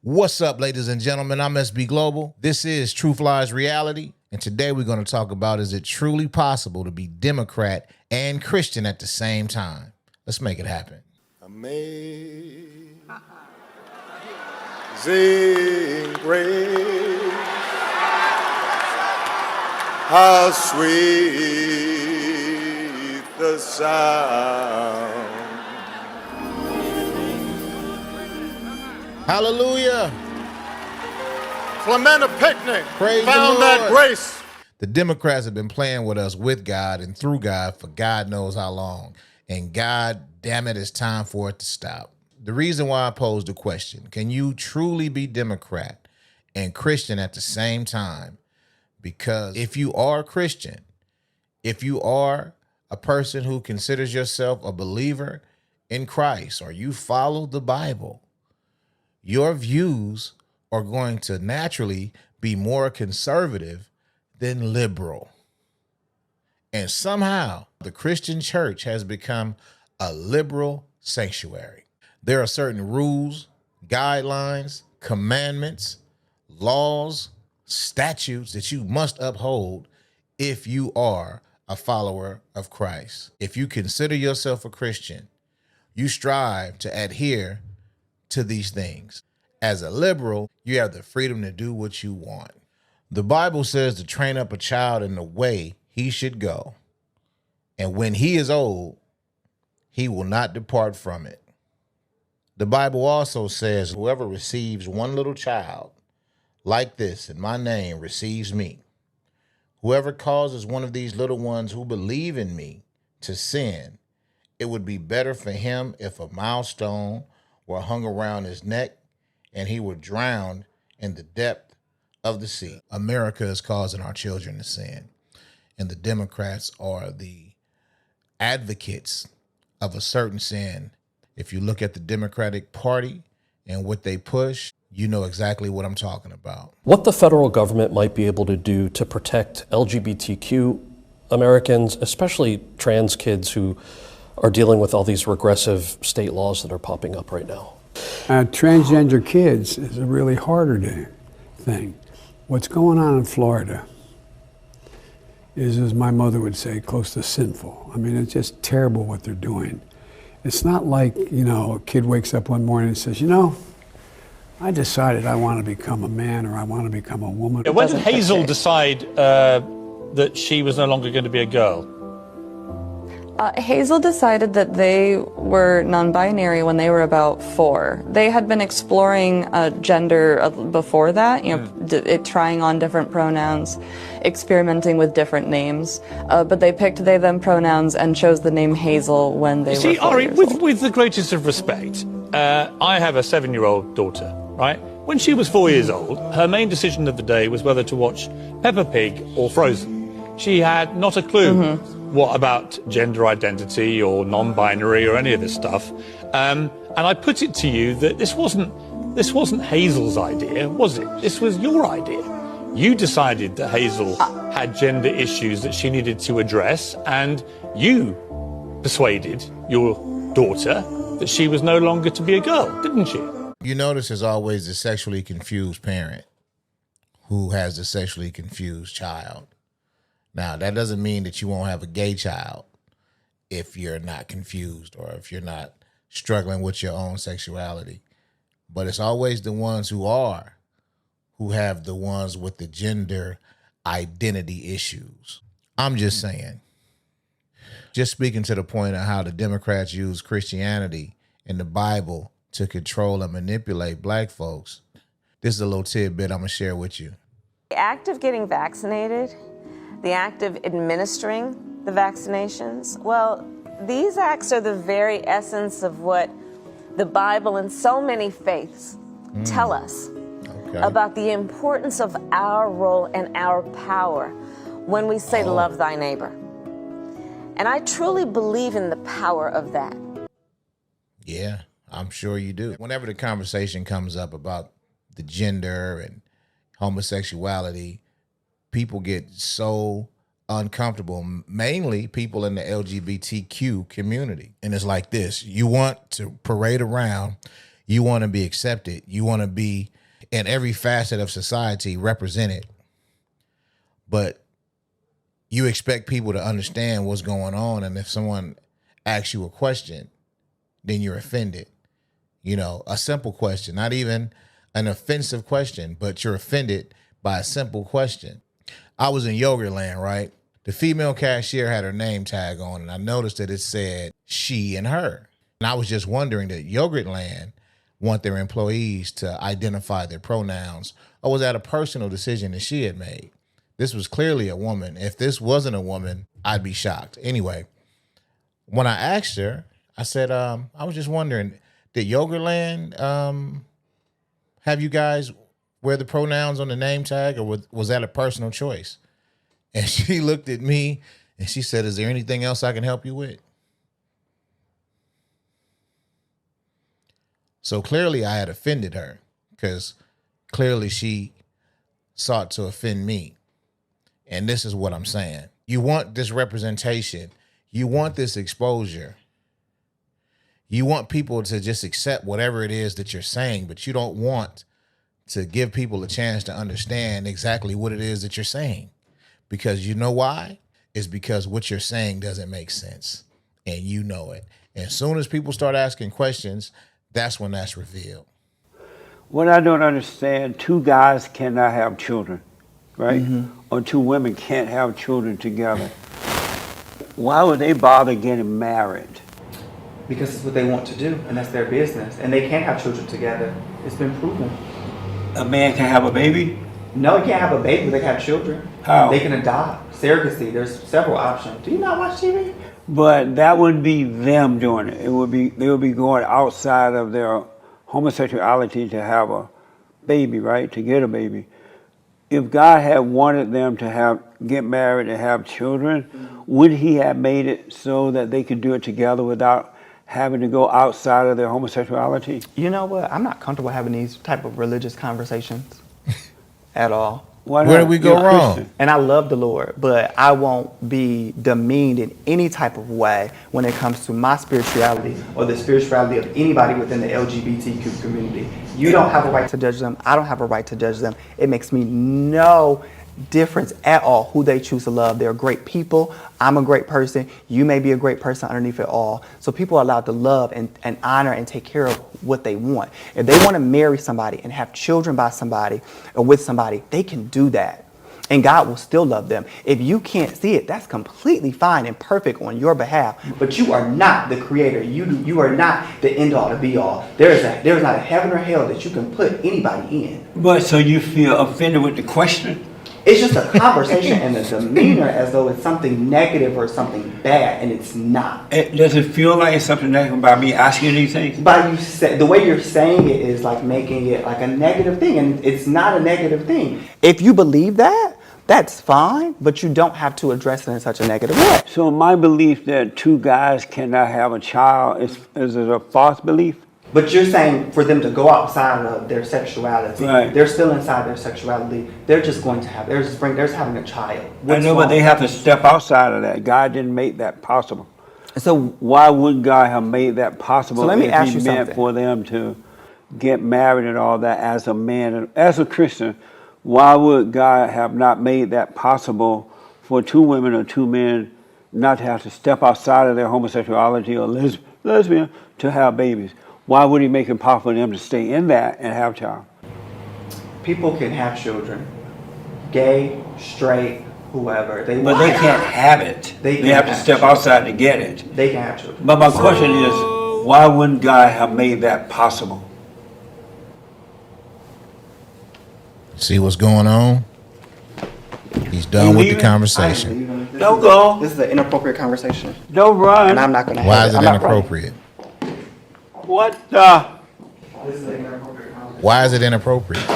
What's up, ladies and gentlemen? I'm SB Global. This is Truth Lies Reality. And today we're going to talk about, is it truly possible to be Democrat and Christian at the same time? Let's make it happen. Amazing grace, how sweet the sound. Hallelujah. Clement picnic Praise found the that Lord. grace. The Democrats have been playing with us with God and through God for God knows how long. And God damn it, it's time for it to stop. The reason why I posed the question, can you truly be Democrat and Christian at the same time? Because if you are Christian, if you are a person who considers yourself a believer in Christ, or you follow the Bible, your views are going to naturally be more conservative than liberal. And somehow the Christian church has become a liberal sanctuary. There are certain rules, guidelines, commandments, laws, statutes that you must uphold if you are a follower of Christ. If you consider yourself a Christian, you strive to adhere to these things. As a liberal, you have the freedom to do what you want. The Bible says to train up a child in the way he should go, and when he is old, he will not depart from it. The Bible also says, whoever receives one little child like this in my name receives me. Whoever causes one of these little ones who believe in me to sin, it would be better for him if a milestone were hung around his neck and he were drowned in the depth of the sea. America is causing our children to sin, and the Democrats are the advocates of a certain sin. If you look at the Democratic Party and what they push, you know exactly what I'm talking about. What the federal government might be able to do to protect LGBTQ Americans, especially trans kids who are dealing with all these regressive state laws that are popping up right now. Transgender kids is a really harder thing. What's going on in Florida is, as my mother would say, close to sinful. I mean, it's just terrible what they're doing. It's not like, a kid wakes up one morning and says, I decided I want to become a man or I want to become a woman. When did Hazel decide that she was no longer going to be a girl? Hazel decided that they were non-binary when they were about 4. They had been exploring gender before that, trying on different pronouns, experimenting with different names, but they picked they, them pronouns and chose the name Hazel when they were 4 Ari, years old. with the greatest of respect, I have a 7-year-old daughter, right? When she was 4 years old, her main decision of the day was whether to watch Peppa Pig or Frozen. She had not a clue what about gender identity or non-binary or any of this stuff. And I put it to you that this wasn't Hazel's idea, was it? This was your idea. You decided that Hazel had gender issues that she needed to address, and you persuaded your daughter that she was no longer to be a girl, didn't you? You notice there's always the sexually confused parent who has the sexually confused child. Now, that doesn't mean that you won't have a gay child if you're not confused or if you're not struggling with your own sexuality. But it's always the ones who have the ones with the gender identity issues. I'm just saying. Just speaking to the point of how the Democrats use Christianity and the Bible to control and manipulate black folks. This is a little tidbit I'm going to share with you. The act of getting vaccinated, the act of administering the vaccinations, well, these acts are the very essence of what the Bible and so many faiths tell us about the importance of our role and our power when we say love thy neighbor. And I truly believe in the power of that. Yeah, I'm sure you do. Whenever the conversation comes up about the gender and homosexuality, people get so uncomfortable, mainly people in the LGBTQ community. And it's like this: you want to parade around You want to be accepted. You want to be in every facet of society represented. But you expect people to understand what's going on. And if someone asks you a question, then you're offended. You know, a simple question, not even an offensive question, but you're offended by a simple question. I was in Yogurtland, right? The female cashier had her name tag on, and I noticed that it said she and her. And I was just wondering that Yogurtland want their employees to identify their pronouns, or was that a personal decision that she had made? This was clearly a woman. If this wasn't a woman, I'd be shocked. Anyway, when I asked her, I said, I was just wondering, did Yogurtland have you guys wear the pronouns on the name tag, or was that a personal choice? And she looked at me and she said, is there anything else I can help you with? So clearly I had offended her, because clearly she sought to offend me. And this is what I'm saying. You want this representation. You want this exposure. You want people to just accept whatever it is that you're saying, but you don't want to give people a chance to understand exactly what it is that you're saying. Because you know why? It's because what you're saying doesn't make sense. And you know it. And as soon as people start asking questions, that's when that's revealed. What I don't understand, two guys cannot have children, right? Or two women can't have children together. Why would they bother getting married? Because it's what they want to do, and that's their business. And they can't have children together. It's been proven. A man can have a baby? No, you can't have a baby, but they can have children. How? They can adopt. Surrogacy, there's several options. Do you not watch TV? But that wouldn't be them doing it. They would be going outside of their homosexuality to have a baby, right? To get a baby. If God had wanted them to get married and have children, would he have made it so that they could do it together without having to go outside of their homosexuality? You know what? I'm not comfortable having these type of religious conversations at all. Why not? Where did we go You're a wrong? Christian. And I love the Lord, but I won't be demeaned in any type of way when it comes to my spirituality or the spirituality of anybody within the LGBTQ community. You don't have a right to judge them. I don't have a right to judge them. It makes me no difference at all who they choose to love. They're great people. I'm a great person. You may be a great person underneath it all. So people are allowed to love and honor and take care of what they want. If they want to marry somebody and have children by somebody or with somebody, they can do that. And God will still love them. If you can't see it, that's completely fine and perfect on your behalf. But you are not the creator. You are not the end all to be all. There is not a heaven or hell that you can put anybody in. But so you feel offended with the question? It's just a conversation and a demeanor as though it's something negative or something bad, and it's not. Does it feel like it's something negative by me asking these things? The way you're saying it is like making it like a negative thing, and it's not a negative thing. If you believe that, that's fine, but you don't have to address it in such a negative way. So my belief that two guys cannot have a child is it a false belief? But you're saying for them to go outside of their sexuality, right. They're still inside their sexuality. They're just going to have, they're having a child. I know, but they have to step outside of that. God didn't make that possible. So why would God have made that possible? So let me ask you meant something. For them to get married and all that as a man and as a Christian, why would God have not made that possible for two women or two men not to have to step outside of their homosexuality or lesbian to have babies? Why would he make it possible for them to stay in that and have a child? People can have children, gay, straight, whoever. But they can't have it. They have to step outside to get it. They can have children. But my question is, why wouldn't God have made that possible? See what's going on? He's done with the conversation. Don't go. This is an inappropriate conversation. Don't run. And I'm not going to Why is it inappropriate? What the? This is an inappropriate conversation. Why is it inappropriate?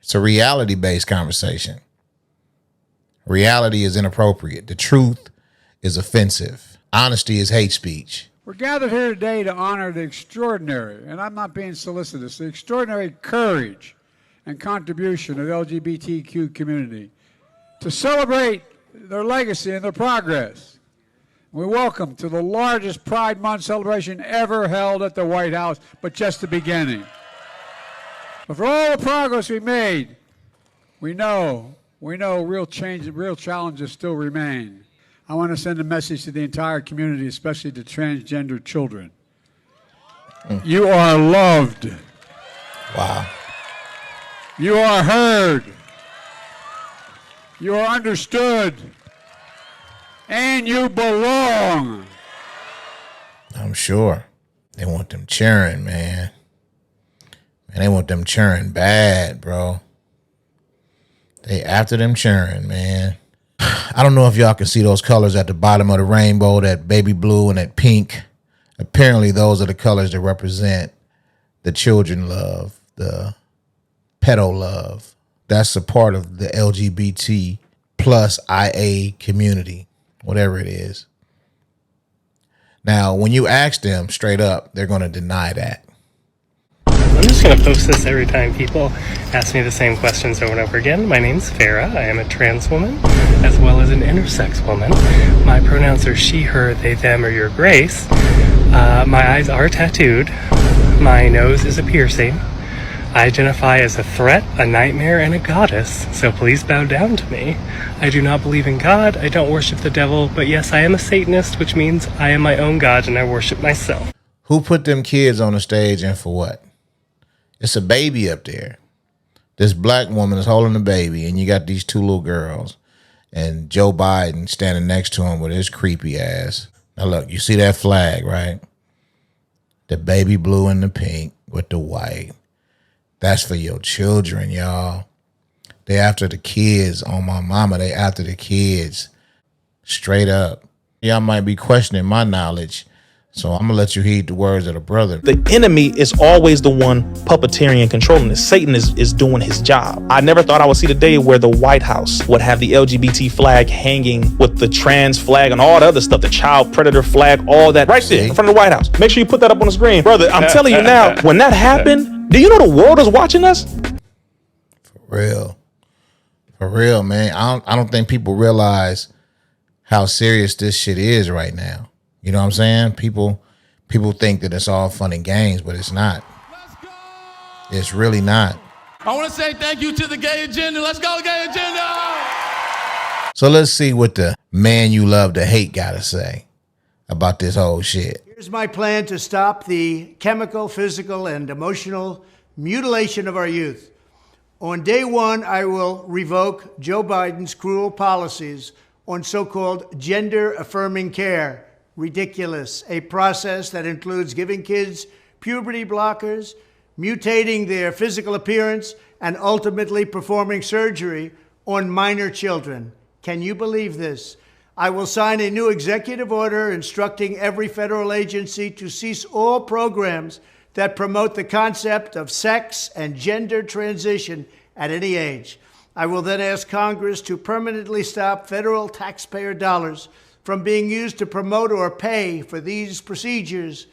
It's a reality-based conversation. Reality is inappropriate. The truth is offensive. Honesty is hate speech. We're gathered here today to honor the extraordinary, and I'm not being solicitous, the extraordinary courage and contribution of the LGBTQ community, to celebrate their legacy and their progress. We welcome to the largest Pride Month celebration ever held at the White House, but just the beginning. But for all the progress we made, we know real change and real challenges still remain. I want to send a message to the entire community, especially to transgender children. You are loved. Wow. You are heard. You are understood. And you belong. I'm sure. They want them cheering, man. And they want them cheering bad, bro. They after them cheering, man. I don't know if y'all can see those colors at the bottom of the rainbow, that baby blue and that pink. Apparently those are the colors that represent the children love, the pedo love. That's a part of the LGBT plus IA community, whatever it is. Now, when you ask them straight up, they're going to deny that. I'm just going to post this every time people ask me the same questions over and over again. My name's Farah. I am a trans woman as well as an intersex woman. My pronouns are she, her, they, them, or your grace. My eyes are tattooed. My nose is a piercing. I identify as a threat, a nightmare, and a goddess, so please bow down to me. I do not believe in God, I don't worship the devil, but yes, I am a Satanist, which means I am my own God and I worship myself. Who put them kids on the stage and for what? It's a baby up there. This black woman is holding the baby, and you got these two little girls, and Joe Biden standing next to him with his creepy ass. Now look, you see that flag, right? The baby blue and the pink with the white. That's for your children, y'all. They after the kids on my mama. They after the kids. Straight up. Y'all might be questioning my knowledge, so I'm going to let you heed the words of the brother. The enemy is always the one puppeteering and controlling this. Satan is doing his job. I never thought I would see the day where the White House would have the LGBT flag hanging with the trans flag and all the other stuff, the child predator flag, all that right there in front of the White House. Make sure you put that up on the screen. Brother, I'm telling you now, when that happened, do you know the world is watching us? For real. For real, man. I don't think people realize how serious this shit is right now. You know what I'm saying? People think that it's all fun and games, but it's not. It's really not. I want to say thank you to the gay agenda. Let's go, gay agenda! So let's see what the man you love to hate got to say about this whole shit. Here's my plan to stop the chemical, physical, and emotional mutilation of our youth. On day one, I will revoke Joe Biden's cruel policies on so-called gender-affirming care. Ridiculous. A process that includes giving kids puberty blockers, mutating their physical appearance, and ultimately performing surgery on minor children. Can you believe this? I will sign a new executive order instructing every federal agency to cease all programs that promote the concept of sex and gender transition at any age. I will then ask Congress to permanently stop federal taxpayer dollars from being used to promote or pay for these procedures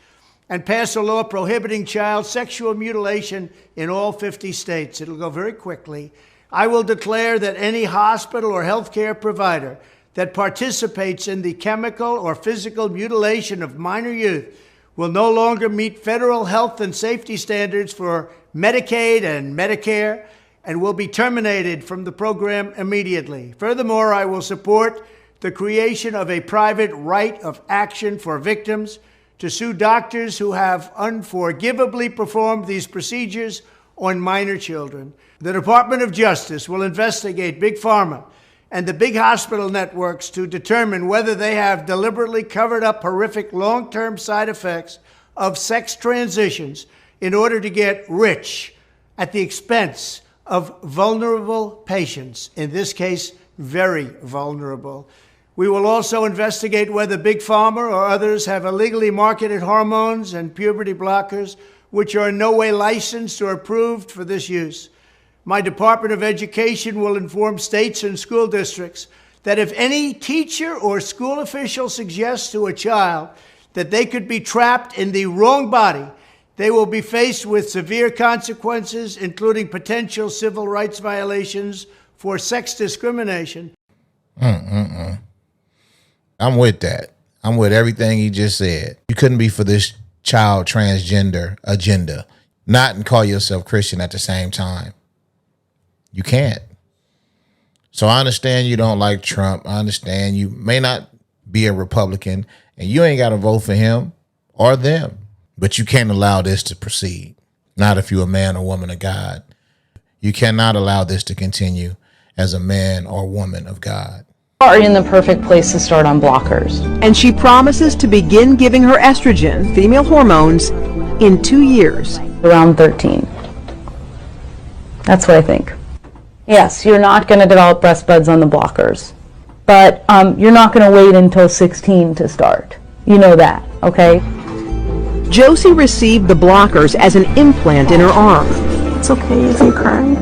and pass a law prohibiting child sexual mutilation in all 50 states. It'll go very quickly. I will declare that any hospital or healthcare provider that participates in the chemical or physical mutilation of minor youth will no longer meet federal health and safety standards for Medicaid and Medicare and will be terminated from the program immediately. Furthermore, I will support the creation of a private right of action for victims to sue doctors who have unforgivably performed these procedures on minor children. The Department of Justice will investigate Big Pharma and the big hospital networks to determine whether they have deliberately covered up horrific long-term side effects of sex transitions in order to get rich at the expense of vulnerable patients, in this case, very vulnerable. We will also investigate whether Big Pharma or others have illegally marketed hormones and puberty blockers which are in no way licensed or approved for this use. My Department of Education will inform states and school districts that if any teacher or school official suggests to a child that they could be trapped in the wrong body, they will be faced with severe consequences, including potential civil rights violations for sex discrimination. I'm with that. I'm with everything he just said. You couldn't be for this child transgender agenda, not and call yourself Christian at the same time. You can't. So I understand you don't like Trump. I understand you may not be a Republican and you ain't got to vote for him or them, but you can't allow this to proceed. Not if you're a man or woman of God. You cannot allow this to continue as a man or woman of God. Are in the perfect place to start on blockers. And she promises to begin giving her estrogen, female hormones, in 2 years. Around 13. That's what I think. Yes, you're not going to develop breast buds on the blockers, but you're not going to wait until 16 to start. You know that, okay? Josie received the blockers as an implant in her arm. It's okay if you cry.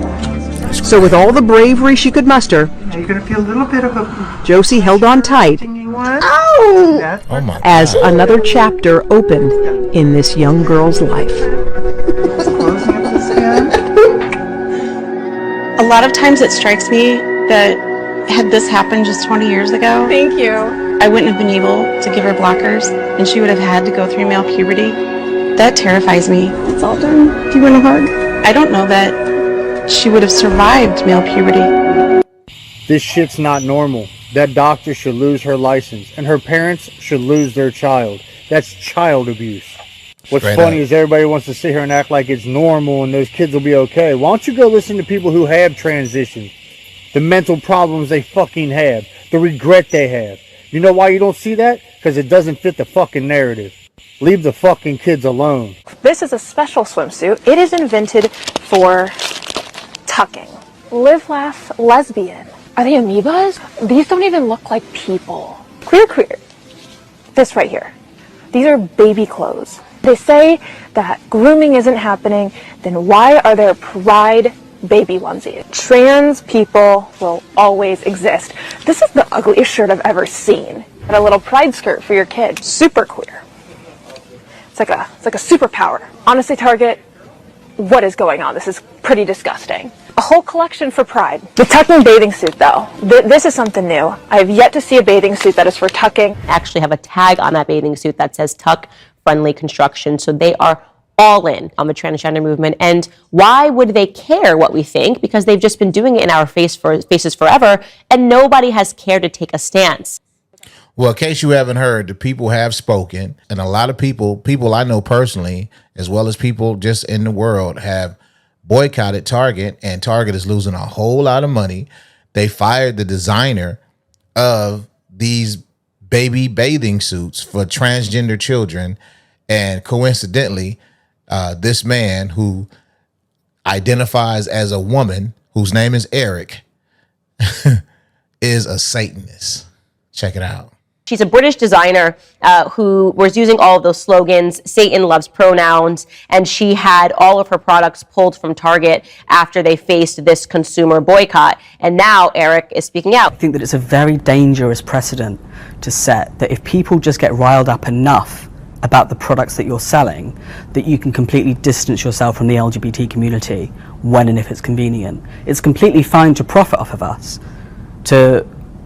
So with all the bravery she could muster, You're going to feel a little bit of a... Josie held on tight Oh my as God. another chapter opened in this young girl's life. A lot of times it strikes me that had this happened just 20 years ago, Thank you. I wouldn't have been able to give her blockers and she would have had to go through male puberty. That terrifies me. It's all done. Do you want a hug? I don't know that she would have survived male puberty. This shit's not normal. That doctor should lose her license, and her parents should lose their child. That's child abuse. What's Straight funny up. is everybody wants to sit here and act like it's normal and those kids will be okay. Why don't you go listen to people who have transitioned? The mental problems they fucking have. The regret they have. You know why you don't see that? Because it doesn't fit the fucking narrative. Leave the fucking kids alone. This is a special swimsuit. It is invented for tucking. Live, laugh, lesbian. Are they amoebas? These don't even look like people. Queer, queer. This right here. These are baby clothes. They say that grooming isn't happening, then why are there pride baby onesies? Trans people will always exist. This is the ugliest shirt I've ever seen. And a little pride skirt for your kid. Super queer. It's like a superpower. Honestly, Target, what is going on? This is pretty disgusting. A whole collection for pride. The tucking bathing suit, though, this is something new. I have yet to see a bathing suit that is for tucking. Actually have a tag on that bathing suit that says tuck friendly construction. So they are all in on the transgender movement. And why would they care what we think? Because they've just been doing it in our faces forever, and nobody has cared to take a stance. Well, in case you haven't heard, the people have spoken, and a lot of people I know personally, as well as people just in the world, have boycotted Target, and Target is losing a whole lot of money. They fired the designer of these baby bathing suits for transgender children, and coincidentally, this man who identifies as a woman, whose name is Eric, is a Satanist. Check it out. She's a British designer who was using all of those slogans, Satan loves pronouns, and she had all of her products pulled from Target after they faced this consumer boycott. And now Eric is speaking out. I think that it's a very dangerous precedent to set, that if people just get riled up enough about the products that you're selling, that you can completely distance yourself from the LGBT community when and if it's convenient. It's completely fine to profit off of us, to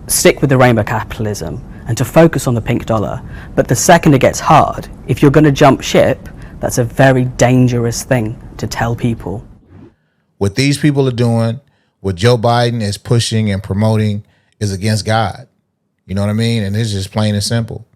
stick with the rainbow capitalism, and to focus on the pink dollar. But the second it gets hard, if you're going to jump ship, that's a very dangerous thing to tell people. What these people are doing, what Joe Biden is pushing and promoting, is against God. You know what I mean? And it's just plain and simple.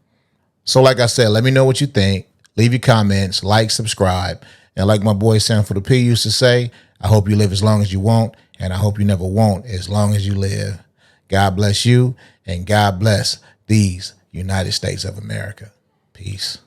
So like I said, let me know what you think. Leave your comments, like, subscribe. And like my boy Sam for the P used to say, I hope you live as long as you want, and I hope you never won't as long as you live. God bless you, and God bless these United States of America. Peace.